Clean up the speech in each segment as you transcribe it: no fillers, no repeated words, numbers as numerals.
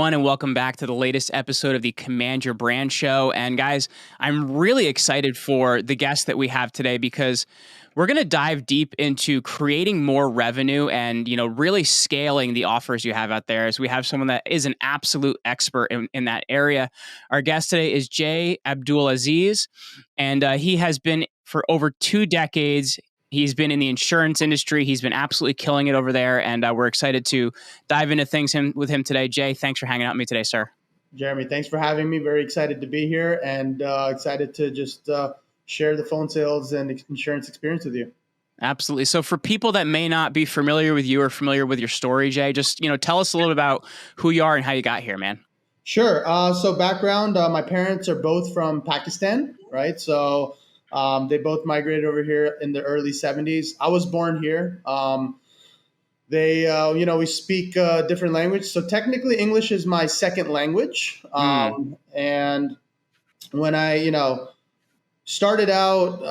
everyone, and welcome back to the latest episode of the Command Your Brand Show. And guys, I'm really excited for the guest that we have today because we're going to dive deep into creating more revenue and, really scaling the offers you have out there, as we have someone that is an absolute expert in that area. Our guest today is Jay Abdulaziz, and he has been for over 2 decades. He's been in the insurance industry. He's been absolutely killing it over there, and we're excited to dive into things with him today. Jay, thanks for hanging out with me today, sir. Jeremy, thanks for having me. Very excited to be here and excited to just share the phone sales and insurance experience with you. Absolutely. So for people that may not be familiar with you or familiar with your story, Jay, just tell us a little bit about who you are and how you got here, man. Sure. So background, my parents are both from Pakistan, right? So they both migrated over here in the early 70s. I was born here. We speak different language. So technically English is my second language. And when I, started out,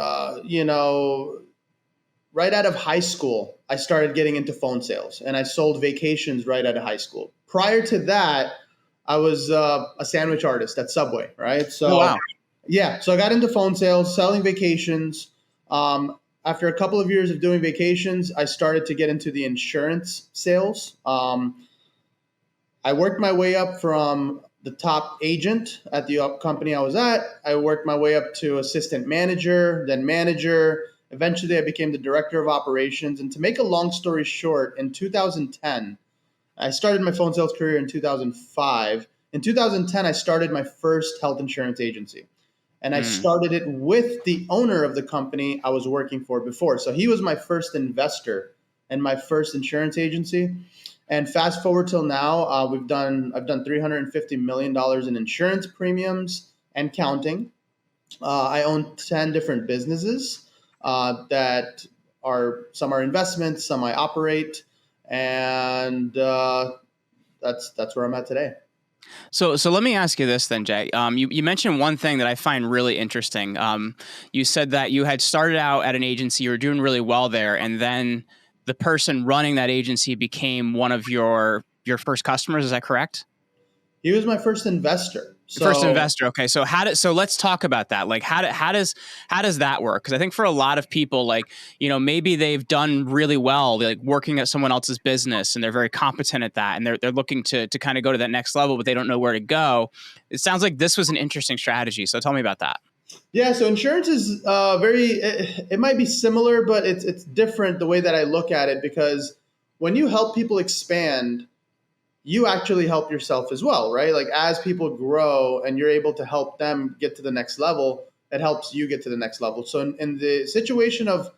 right out of high school, I started getting into phone sales and I sold vacations right out of high school. Prior to that, I was a sandwich artist at Subway, right? So, oh, wow. Yeah, so I got into phone sales, selling vacations. After a couple of years of doing vacations, I started to get into the insurance sales. I worked my way up from the top agent at the company I was at. I worked my way up to assistant manager, then manager. Eventually, I became the director of operations. And to make a long story short, in 2010, I started my phone sales career in 2005. In 2010, I started my first health insurance agency. And I started it with the owner of the company I was working for before. So he was my first investor and my first insurance agency. And fast forward till now, I've done $350 million in insurance premiums and counting. I own 10 different businesses that some are investments, some I operate, and that's where I'm at today. So let me ask you this then, Jay. You mentioned one thing that I find really interesting. You said that you had started out at an agency, you were doing really well there, and then the person running that agency became one of your first customers. Is that correct? He was my first investor. First investor. Okay. So let's talk about that. Like how does that work? Because I think for a lot of people, maybe they've done really well, like working at someone else's business and they're very competent at that. And they're looking to kind of go to that next level, but they don't know where to go. It sounds like this was an interesting strategy. So tell me about that. Yeah. So insurance is it might be similar, but it's different the way that I look at it, because when you help people expand, you actually help yourself as well, right? Like as people grow and you're able to help them get to the next level, it helps you get to the next level. So in the situation of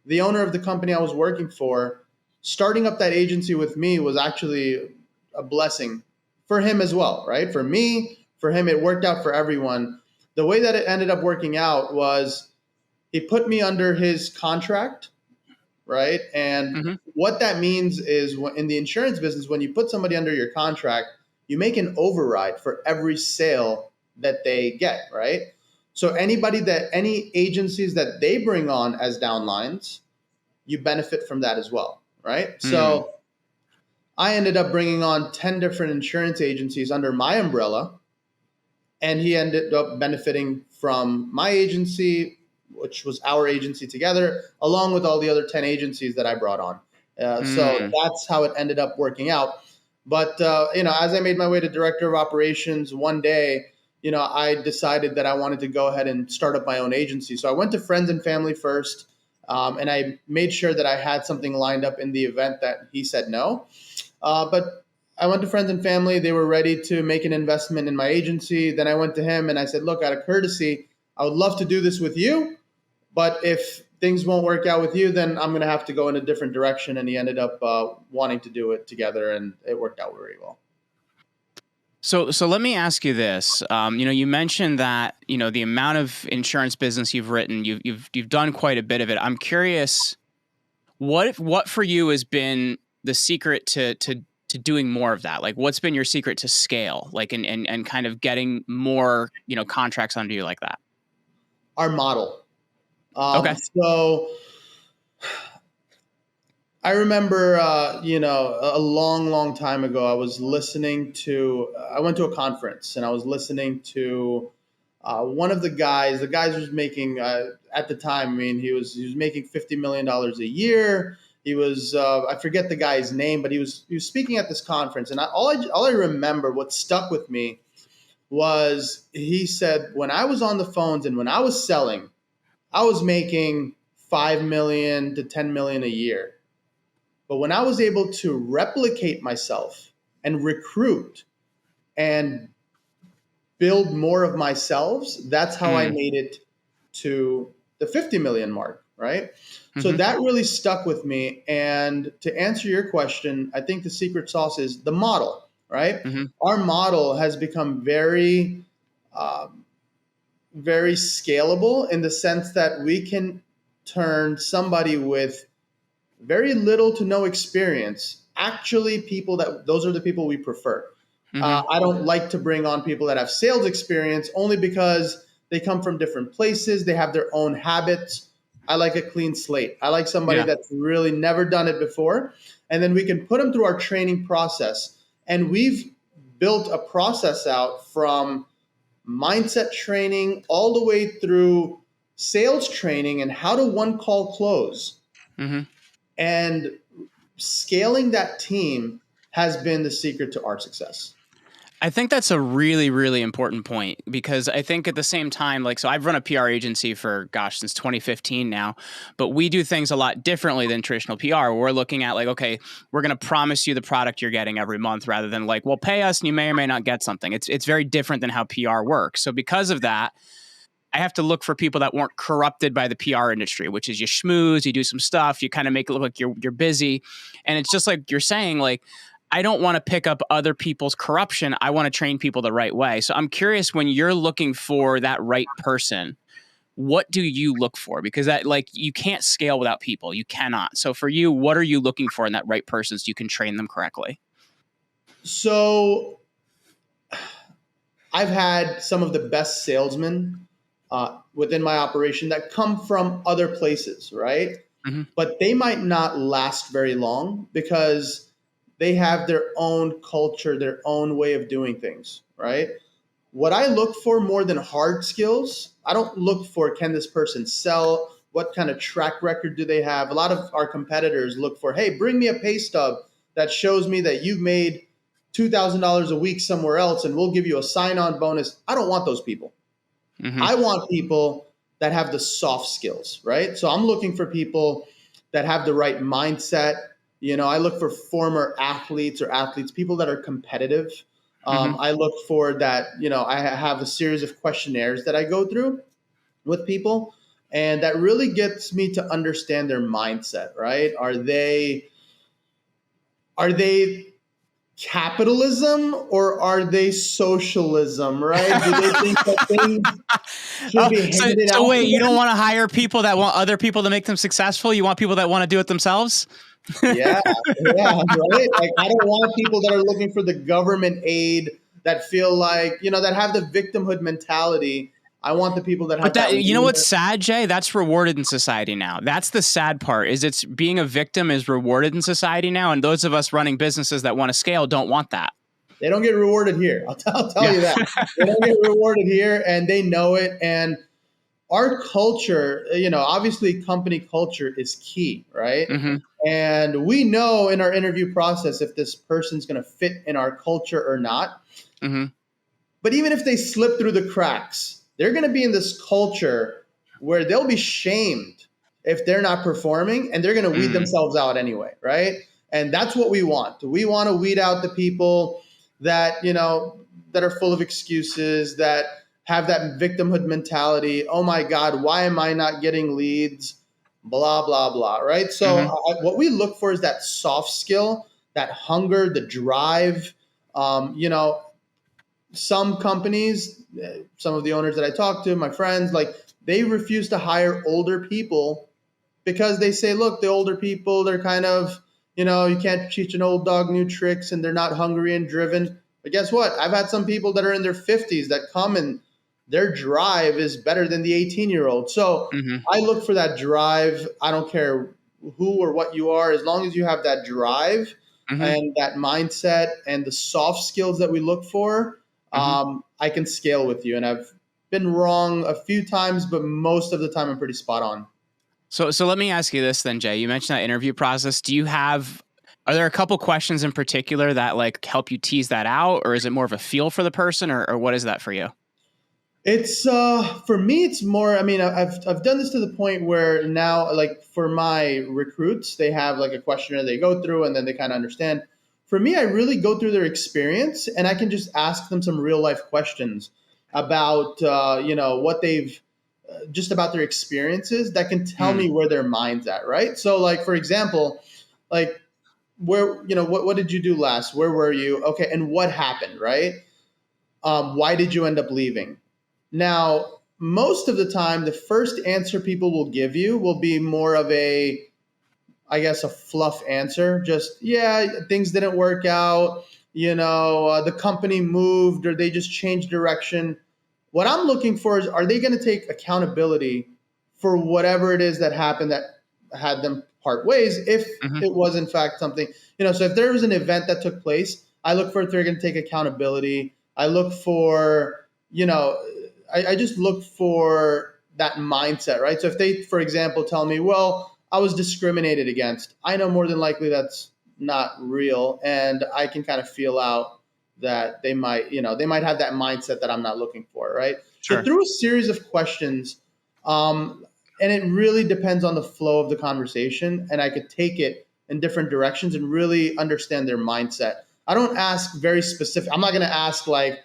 the owner of the company I was working for, starting up that agency with me was actually a blessing for him as well, right? For me, for him, it worked out for everyone. The way that it ended up working out was he put me under his contract, right? And what that means is in the insurance business, when you put somebody under your contract, you make an override for every sale that they get, right? So any agencies that they bring on as downlines, you benefit from that as well, right? So I ended up bringing on 10 different insurance agencies under my umbrella, and he ended up benefiting from my agency, which was our agency together, along with all the other 10 agencies that I brought on. So that's how it ended up working out. But, as I made my way to director of operations, one day, I decided that I wanted to go ahead and start up my own agency. So I went to friends and family first, and I made sure that I had something lined up in the event that he said no. But I went to friends and family. They were ready to make an investment in my agency. Then I went to him and I said, look, out of courtesy, I would love to do this with you. But if things won't work out with you, then I'm going to have to go in a different direction. And he ended up wanting to do it together, and it worked out very well. So let me ask you this. You mentioned that, the amount of insurance business you've written, you've done quite a bit of it. I'm curious, what for you has been the secret to doing more of that? Like, what's been your secret to scale, like, and kind of getting more, contracts under you like that? Our model. Okay. So I remember, a long, long time ago, I went to a conference and I was listening to one of the guys was making, at the time, I mean, he was making $50 million a year. I forget the guy's name, but he was speaking at this conference. And all I remember, what stuck with me was he said, when I was on the phones and when I was selling, I was making 5 million to 10 million a year. But when I was able to replicate myself and recruit and build more of myself, that's how I Mm, made it to the 50 million mark, right? So mm-hmm, that really stuck with me. And to answer your question, I think the secret sauce is the model, right? mm-hmm, Our model has become um, very scalable in the sense that we can turn somebody with very little to no experience. Actually, those are the people we prefer. mm-hmm. I don't like to bring on people that have sales experience only because they come from different places. They have their own habits. I like a clean slate. I like somebody Yeah. that's really never done it before. And then we can put them through our training process. And we've built a process out from mindset training all the way through sales training and how to one call close. Mm-hmm. And scaling that team has been the secret to our success. I think that's a really, really important point because I think at the same time, like, so I've run a PR agency for, gosh, since 2015 now, but we do things a lot differently than traditional PR. We're looking at like, okay, we're going to promise you the product you're getting every month rather than like, well, pay us and you may or may not get something. It's very different than how PR works. So because of that, I have to look for people that weren't corrupted by the PR industry, which is you schmooze, you do some stuff, you kind of make it look like you're busy. And it's just like you're saying, like, I don't want to pick up other people's corruption. I want to train people the right way. So I'm curious, when you're looking for that right person, what do you look for? Because that, like, you can't scale without people. You cannot. So for you, what are you looking for in that right person so you can train them correctly? So I've had some of the best salesmen within my operation that come from other places, right? Mm-hmm. But they might not last very long because they have their own culture, their own way of doing things, right? What I look for more than hard skills, I don't look for can this person sell? What kind of track record do they have? A lot of our competitors look for, hey, bring me a pay stub that shows me that you've made $2,000 a week somewhere else and we'll give you a sign on bonus. I don't want those people. Mm-hmm. I want people that have the soft skills, right? So I'm looking for people that have the right mindset. I look for former athletes or athletes, people that are competitive. Mm-hmm. I look for that, I have a series of questionnaires that I go through with people, and that really gets me to understand their mindset, right? Are they capitalism or are they socialism, right? Do they think that things should Oh, be so handed so out wait, to you don't them? want to hire people that want other people to make them successful? You want people that want to do it themselves? Yeah, yeah, right. Like I don't want people that are looking for the government aid that feel like, that have the victimhood mentality. I want the people that But have that. that, you know what's sad, Jay? That's rewarded in society now. That's the sad part. Is it's being a victim is rewarded in society now, and those of us running businesses that want to scale don't want that. They don't get rewarded here. I'll tell Yeah. you that. They don't get rewarded here and they know it. And our culture, obviously company culture is key, right? Mm-hmm. And we know in our interview process if this person's going to fit in our culture or not. Mm-hmm. But even if they slip through the cracks, they're going to be in this culture where they'll be shamed if they're not performing and they're going to weed Mm-hmm. themselves out anyway, right? And that's what we want. We want to weed out the people that, that are full of excuses, that have that victimhood mentality. Oh my God, why am I not getting leads? Blah, blah, blah, right? So, Mm-hmm. what we look for is that soft skill, that hunger, the drive. Some companies, some of the owners that I talk to, my friends, like they refuse to hire older people because they say, look, the older people, they're kind of, you can't teach an old dog new tricks and they're not hungry and driven. But guess what? I've had some people that are in their 50s that come and their drive is better than the 18-year-old. So Mm-hmm. I look for that drive. I don't care who or what you are, as long as you have that drive Mm-hmm. and that mindset and the soft skills that we look for, Mm-hmm. I can scale with you. And I've been wrong a few times, but most of the time I'm pretty spot on. So let me ask you this then, Jay. You mentioned that interview process. Are there a couple questions in particular that like help you tease that out, or is it more of a feel for the person, or what is that for you? It's for me. It's more. I mean, I've done this to the point where now, like for my recruits, they have like a questionnaire they go through, and then they kind of understand. For me, I really go through their experience, and I can just ask them some real life questions about what they've just about their experiences that can tell Mm, me where their mind's at. Right. So, like for example, like where what did you do last? Where were you? Okay, and what happened? Right. Why did you end up leaving? Now, most of the time, the first answer people will give you will be more of a, I guess, a fluff answer. Just, yeah, things didn't work out. The company moved or they just changed direction. What I'm looking for is, are they going to take accountability for whatever it is that happened that had them part ways, if hmm it was in fact something, so if there was an event that took place, I look for if they're going to take accountability. I look for, I just look for that mindset, right? So if they, for example, tell me, well, I was discriminated against, I know more than likely that's not real. And I can kind of feel out that they might have that mindset that I'm not looking for, right? So Sure. through a series of questions, and it really depends on the flow of the conversation, and I could take it in different directions and really understand their mindset. I don't ask very specific. I'm not going to ask like,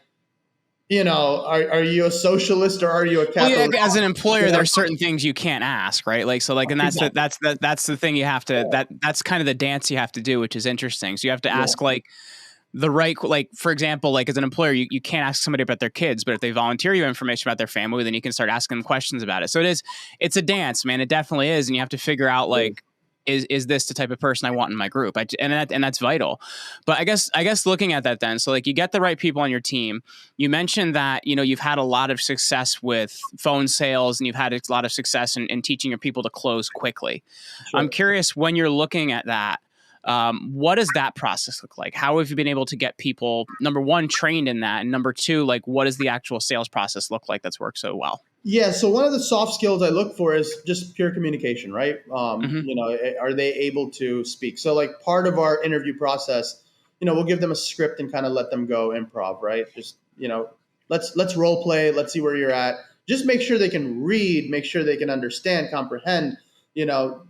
are you a socialist or are you a Well, yeah, capitalist? as an employer, You know, there's certain things you can't ask, right? Like, so, like, and exactly. that's the thing you have to Yeah. that's kind of the dance you have to do, which is interesting. So you have to Yeah. ask like the right, like for example, like as an employer, you can't ask somebody about their kids, but if they volunteer you information about their family, then you can start asking them questions about it. So it's a dance, man. It definitely is, and you have to figure out like. Is this the type of person I want in my group? And that's vital. But I guess looking at that then, so like you get the right people on your team. You mentioned that you've had a lot of success with phone sales, and you've had a lot of success in teaching your people to close quickly. I'm Sure. curious when you're looking at that. What does that process look like? How have you been able to get people, number one, trained in that? And number two, like, what does the actual sales process look like that's worked so well? Yeah, so one of the soft skills I look for is just pure communication, right? Mm-hmm. Are they able to speak? So, like, part of our interview process, we'll give them a script and kind of let them go improv, right? Just, let's role play, let's see where you're at. Just make sure they can read, make sure they can understand, comprehend, you know,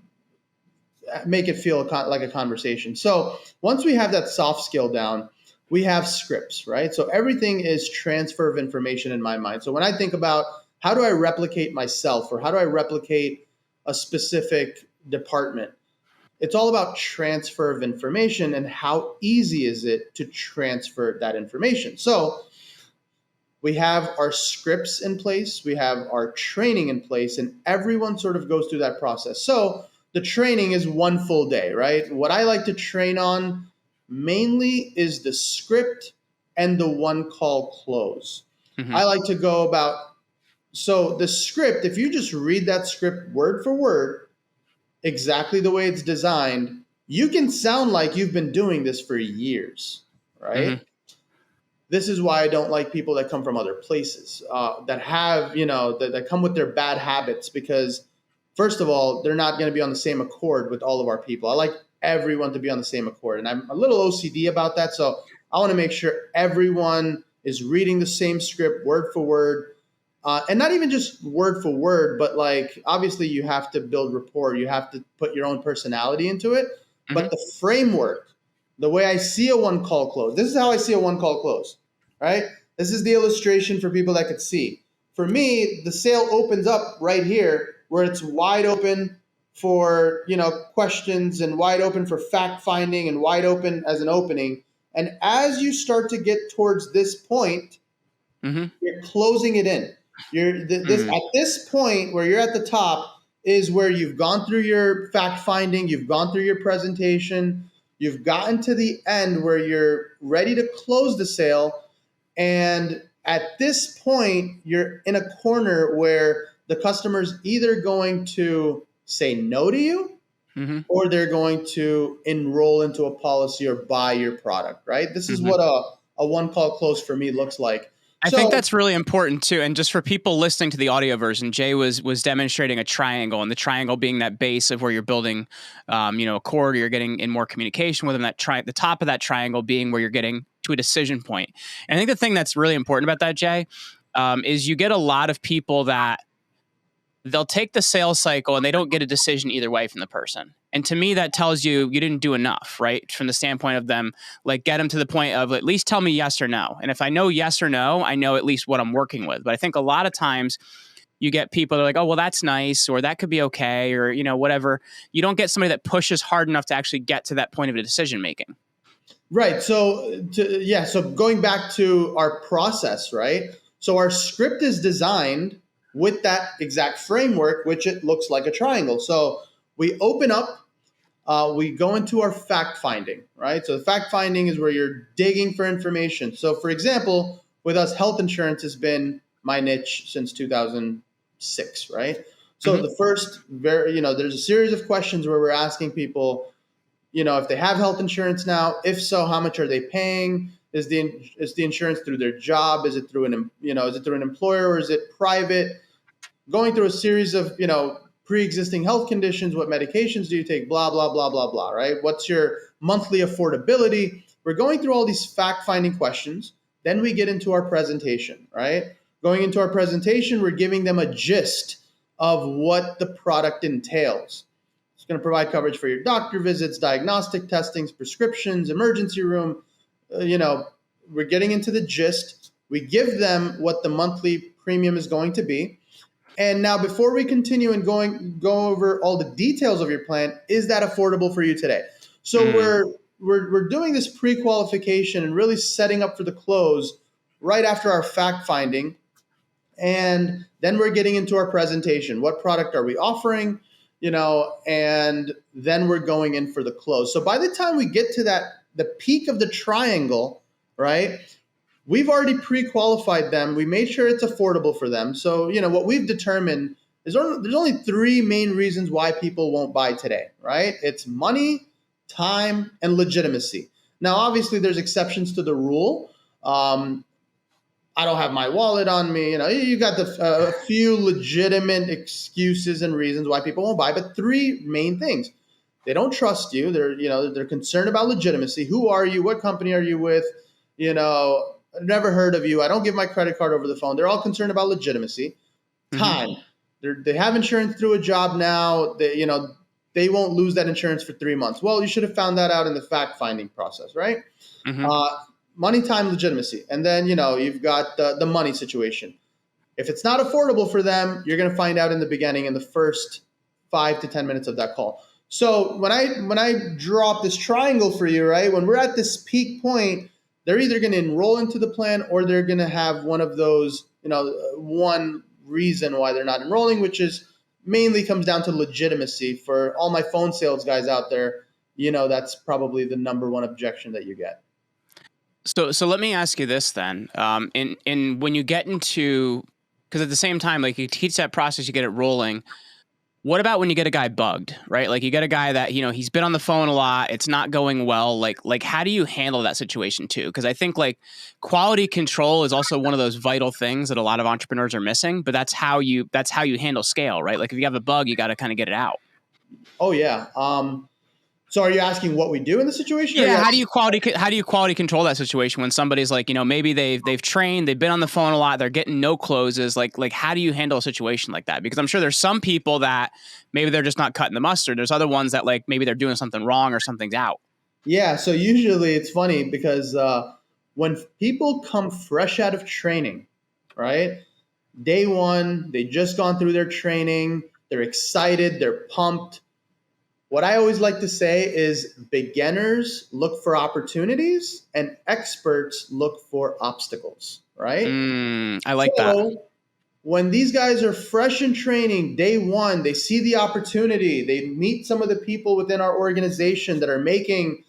make it feel like a conversation. So once we have that soft skill down, we have scripts, right? So everything is transfer of information in my mind. So when I think about how do I replicate myself or how do I replicate a specific department, it's all about transfer of information and how easy is it to transfer that information. So we have our scripts in place, we have our training in place, and everyone sort of goes through that process. So the training is one full day, right? What I like to train on mainly is the script and the one call close. Mm-hmm. I like to go about, so the script, if you just read that script word for word, exactly the way it's designed, you can sound like you've been doing this for years, right? Mm-hmm. This is why I don't like people that come from other places, that have, that come with their bad habits, because first of all, they're not going to be on the same accord with all of our people. I like everyone to be on the same accord. And I'm a little OCD about that. So I want to make sure everyone is reading the same script word for word. And not even just word for word, but like obviously you have to build rapport. You have to put your own personality into it. Mm-hmm. But the framework, the way I see a one call close, this is how I see a one call close, right? This is the illustration for people that could see. For me, the sale opens up right here where it's wide open for, questions and wide open for fact finding and wide open as an opening. And as you start to get towards this point, Mm-hmm. you're closing it in. This Mm-hmm. at this point where you're at the top is where you've gone through your fact finding, you've gone through your presentation, you've gotten to the end where you're ready to close the sale, and at this point you're in a corner where the customer's either going to say no to you Mm-hmm. or they're going to enroll into a policy or buy your product, right? This is Mm-hmm. what a one call close for me looks like. I think So, that's really important too. And just for people listening to the audio version, Jay was demonstrating a triangle, and the triangle being that base of where you're building, a cord, or you're getting in more communication with them. The top of that triangle being where you're getting to a decision point. And I think the thing that's really important about that, Jay, is you get a lot of people that they'll take the sales cycle and they don't get a decision either way from the person. And to me, that tells you didn't do enough, right? From the standpoint of them, like get them to the point of at least tell me yes or no. And if I know yes or no, I know at least what I'm working with. But I think a lot of times you get people that are like, oh, well, that's nice, or that could be okay, or, whatever. You don't get somebody that pushes hard enough to actually get to that point of a decision making. right. So going back to our process, right? So our script is designed with that exact framework, which it looks like a triangle. So we open up, we go into our fact finding, right? So the fact finding is where you're digging for information. So, for example, with us, health insurance has been my niche since 2006, right? So Mm-hmm. the first, there's a series of questions where we're asking people, if they have health insurance now. If so, how much are they paying? Is the insurance through their job? Is it through is it through an employer, or is it private? Going through a series of pre-existing health conditions. What medications do you take? Blah blah blah blah blah. Right? What's your monthly affordability? We're going through all these fact-finding questions. Then we get into our presentation. Right? Going into our presentation, we're giving them a gist of what the product entails. It's going to provide coverage for your doctor visits, diagnostic testings, prescriptions, emergency room. We're getting into the gist. We give them what the monthly premium is going to be. And now, before we continue and go over all the details of your plan, is that affordable for you today? So we're doing this pre-qualification and really setting up for the close right after our fact finding, and then we're getting into our presentation. What product are we offering? And then we're going in for the close. So by the time we get to the peak of the triangle, right? We've already pre-qualified them. We made sure it's affordable for them. So, what we've determined is there's only three main reasons why people won't buy today, right? It's money, time, and legitimacy. Now, obviously, there's exceptions to the rule. I don't have my wallet on me. You got a few legitimate excuses and reasons why people won't buy, but three main things. They don't trust you. They're concerned about legitimacy. Who are you? What company are you with? I've never heard of you. I don't give my credit card over the phone. They're all concerned about legitimacy. Time. They have insurance through a job now. They won't lose that insurance for 3 months. Well, you should have found that out in the fact-finding process, right? Mm-hmm. Money, time, legitimacy. And then, you've got the money situation. If it's not affordable for them, you're going to find out in the beginning, in the first 5 to 10 minutes of that call. So when I drop this triangle for you, right, when we're at this peak point, they're either going to enroll into the plan, or they're going to have one of those, one reason why they're not enrolling, which is mainly comes down to legitimacy. For all my phone sales guys out there, that's probably the number one objection that you get. So let me ask you this then. In when you get into, because at the same time, like you teach that process, you get it rolling. What about when you get a guy bugged, right? Like you get a guy that, he's been on the phone a lot, it's not going well. Like how do you handle that situation too? Because I think like quality control is also one of those vital things that a lot of entrepreneurs are missing, but that's how you handle scale, right? Like if you have a bug, you got to kind of get it out. Oh yeah. So are you asking what we do in the situation? Yeah, how do you quality control that situation when somebody's like, maybe they've trained, they've been on the phone a lot, they're getting no closes. Like how do you handle a situation like that? Because I'm sure there's some people that maybe they're just not cutting the mustard. There's other ones that like maybe they're doing something wrong or something's out. Yeah. So usually it's funny because when people come fresh out of training, right? Day one, they just gone through their training, they're excited, they're pumped. What I always like to say is beginners look for opportunities and experts look for obstacles, right? I like that. When these guys are fresh in training, day one, they see the opportunity, they meet some of the people within our organization that are making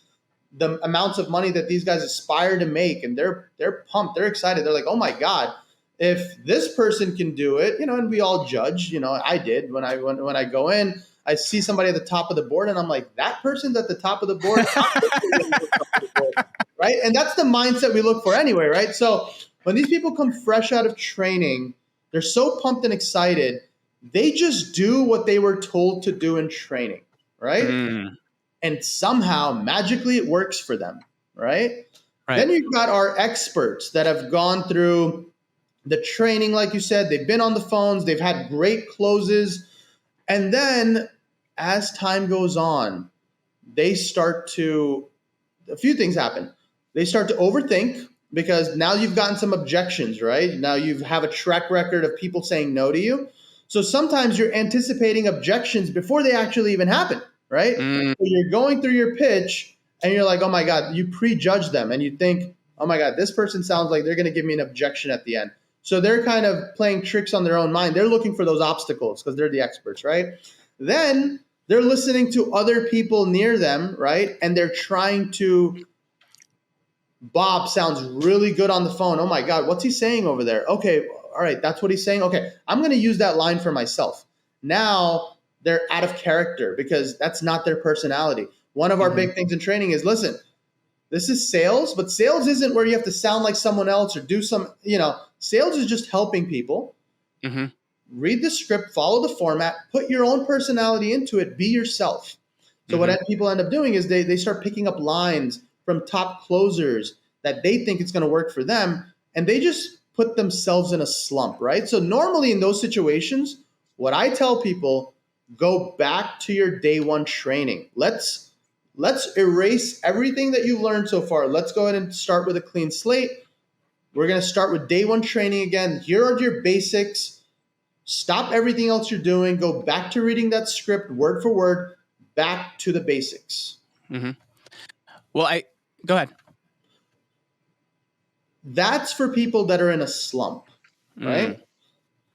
the amounts of money that these guys aspire to make, and they're pumped, they're excited. They're like, oh my God, if this person can do it, and we all judge, I did when I go in. I see somebody at the top of the board and I'm like, that person's at the top of the board. Right. And that's the mindset we look for anyway. Right. So when these people come fresh out of training, they're so pumped and excited. They just do what they were told to do in training. Right. And somehow magically it works for them. Right. Then you've got our experts that have gone through the training, like you said, they've been on the phones, they've had great closes. And then as time goes on, a few things happen. They start to overthink because now you've gotten some objections, right? Now you have a track record of people saying no to you. So sometimes you're anticipating objections before they actually even happen, right? So you're going through your pitch and you're like, oh my God, you prejudge them and you think, oh my God, this person sounds like they're going to give me an objection at the end. So they're kind of playing tricks on their own mind. They're looking for those obstacles because they're the experts, right? Then they're listening to other people near them, right? And they're trying to, Bob sounds really good on the phone. Oh my God, what's he saying over there? Okay, all right, that's what he's saying. Okay, I'm going to use that line for myself. Now they're out of character because that's not their personality. One of our big things in training is, listen, this is sales, but sales isn't where you have to sound like someone else or do some, sales is just helping people. Read the script, follow the format, put your own personality into it, be yourself. So what people end up doing is they start picking up lines from top closers that they think it's going to work for them, and they just put themselves in a slump, right? So normally in those situations, what I tell people, go back to your day one training. Let's erase everything that you've learned so far. Let's go ahead and start with a clean slate. We're going to start with day one training again. Here are your basics. Stop everything else you're doing. Go back to reading that script word for word, back to the basics. Well, go ahead. That's for people that are in a slump, right?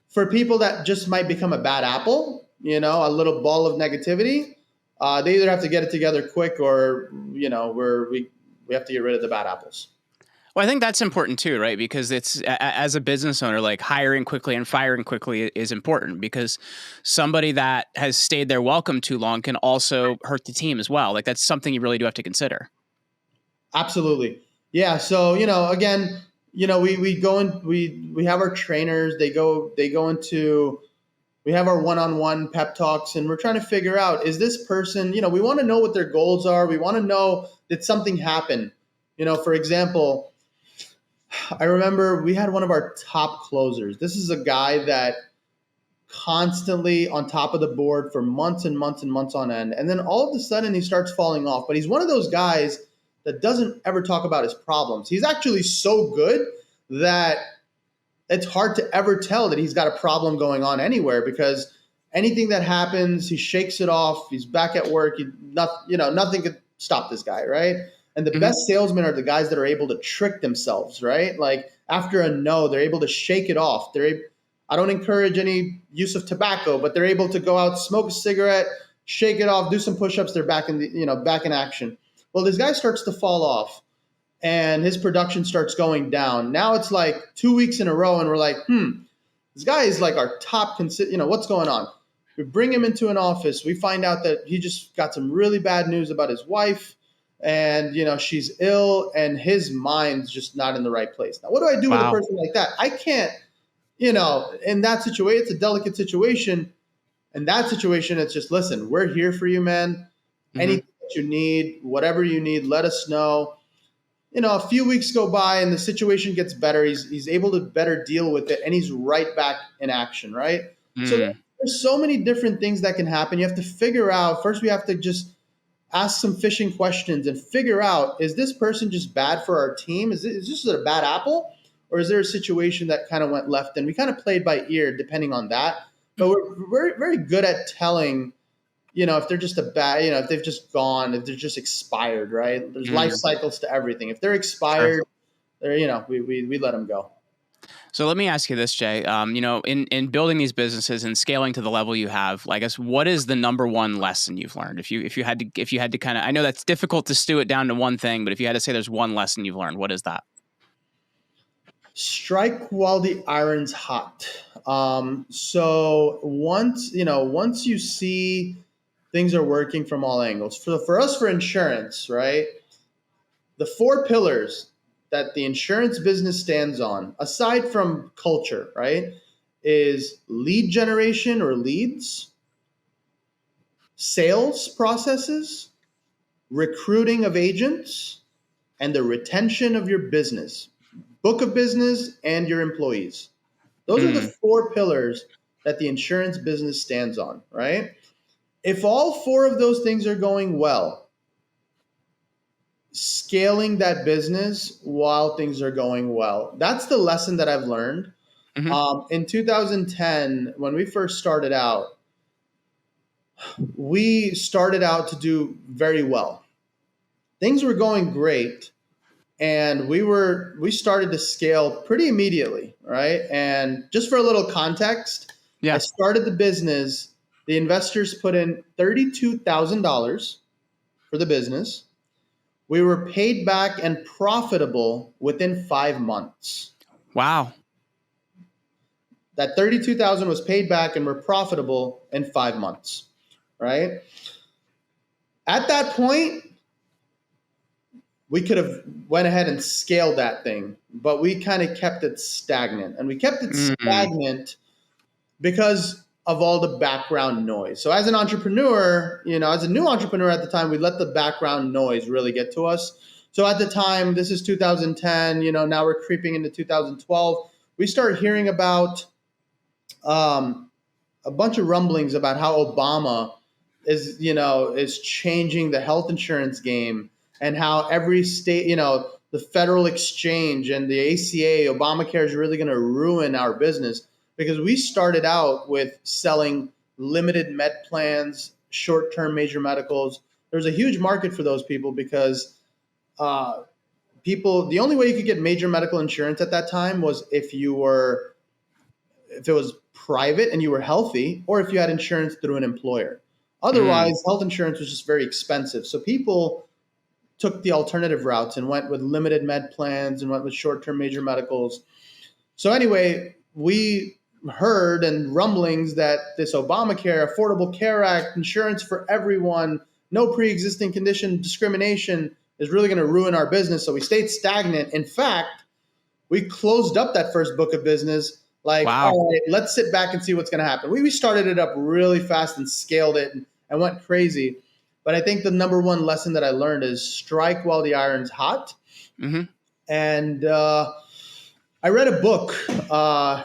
For people that just might become a bad apple, a little ball of negativity, they either have to get it together quick or, we have to get rid of the bad apples. Well, I think that's important too, right? Because it's, as a business owner, like hiring quickly and firing quickly is important, because somebody that has stayed there welcome too long can also hurt the team as well. Like that's something you really do have to consider. Absolutely. Yeah. So, again, we go in, we have our trainers, they go into, we have our one-on-one pep talks, and we're trying to figure out, is this person, we want to know what their goals are. We want to know, did something happen? For example, I remember we had one of our top closers. This is a guy that constantly on top of the board for months and months and months on end. And then all of a sudden he starts falling off. But he's one of those guys that doesn't ever talk about his problems. He's actually so good that it's hard to ever tell that he's got a problem going on anywhere, because anything that happens, he shakes it off. He's back at work. Nothing could stop this guy, right? And the best salesmen are the guys that are able to trick themselves, right? Like after a no, they're able to shake it off. I don't encourage any use of tobacco, but they're able to go out, smoke a cigarette, shake it off, do some push-ups. They're back in action. Well, this guy starts to fall off, and his production starts going down. Now it's like 2 weeks in a row, and we're like, this guy is like our top, what's going on? We bring him into an office. We find out that he just got some really bad news about his wife, and she's ill, and his mind's just not in the right place. Now, what do I do with a person like that? I can't, in that situation, it's a delicate situation. In that situation, it's just, listen, we're here for you, man. Anything that you need, whatever you need, let us know. A few weeks go by and the situation gets better. He's able to better deal with it, and he's right back in action, right? So there's so many different things that can happen. You have to figure out, first we have to just ask some fishing questions and figure out, is this person just bad for our team? Is this a bad apple? Or is there a situation that kind of went left? And we kind of played by ear depending on that. But we're very, very good at telling, if they're just if they've just gone, if they're just expired, right? There's life cycles to everything. If they're expired, we let them go. So let me ask you this, Jay. In building these businesses and scaling to the level you have, I guess, what is the number one lesson you've learned? If you had to kind of, I know that's difficult to stew it down to one thing, but if you had to say there's one lesson you've learned, what is that? Strike while the iron's hot. So once you see things are working from all angles. For us, for insurance, right? The four pillars that the insurance business stands on, aside from culture, right, is lead generation or leads, sales processes, recruiting of agents, and the retention of your business, book of business, and your employees. Those are the Mm. four pillars that the insurance business stands on, right? If all four of those things are going well, scaling that business while things are going well, that's the lesson that I've learned. Hmm. In 2010, when we first started out, we started out to do very well. Things were going great, and we started to scale pretty immediately, right? And just for a little context, I Yeah. started the business. The investors put in $32,000 for the business. We were paid back and profitable within 5 months. Wow. That 32,000 was paid back and we're profitable in 5 months, right? At that point, we could have went ahead and scaled that thing, but we kind of kept it stagnant. And we kept it Mm. stagnant because of all the background noise. So as an entrepreneur, as a new entrepreneur at the time, we let the background noise really get to us. So at the time, this is 2010, now we're creeping into 2012. We start hearing about um, a bunch of rumblings about how Obama is changing the health insurance game, and how every state, the federal exchange and the ACA, Obamacare, is really going to ruin our business, because we started out with selling limited med plans, short-term major medicals. There's a huge market for those people because uh, the only way you could get major medical insurance at that time was if it was private and you were healthy, or if you had insurance through an employer. Mm. Otherwise, health insurance was just very expensive. So people took the alternative routes and went with limited med plans and went with short-term major medicals. So anyway, we heard and rumblings that this Obamacare, Affordable Care Act, insurance for everyone, no pre-existing condition discrimination, is really going to ruin our business. So we stayed stagnant. In fact, we closed up that first book of business. Like, Wow. all right, let's sit back and see what's going to happen. We started it up really fast and scaled it and went crazy. But I think the number one lesson that I learned is strike while the iron's hot. Hmm. And I read a book,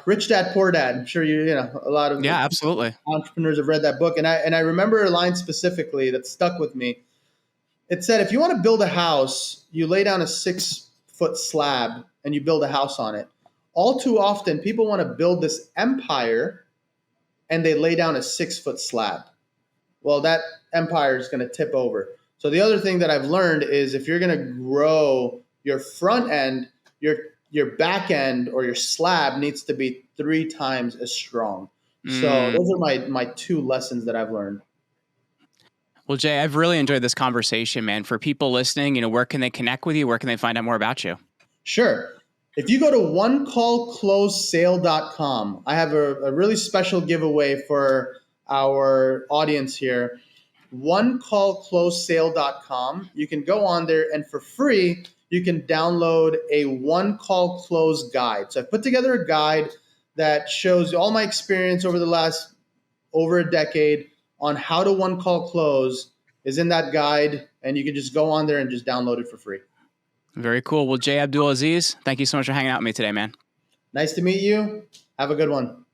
Rich Dad Poor Dad. I'm sure a lot of Yeah, absolutely. entrepreneurs have read that book, and I remember a line specifically that stuck with me. It said, if you want to build a house, you lay down a 6-foot slab and you build a house on it. All too often, people want to build this empire and they lay down a 6-foot slab. Well, that empire is going to tip over. So the other thing that I've learned is, if you're going to grow your front end, your back end or your slab needs to be 3 times as strong. So Mm. those are my two lessons that I've learned. Well, Jay, I've really enjoyed this conversation, man. For people listening, where can they connect with you? Where can they find out more about you? Sure. If you go to onecallclosesale.com, I have a really special giveaway for our audience here. Onecallclosesale.com. You can go on there, and for free, you can download a one call close guide. So I've put together a guide that shows all my experience over the last over a decade on how to one call close is in that guide, and you can just go on there and just download it for free. Very cool. Well, Jay Abdulaziz, thank you so much for hanging out with me today, man. Nice to meet you. Have a good one.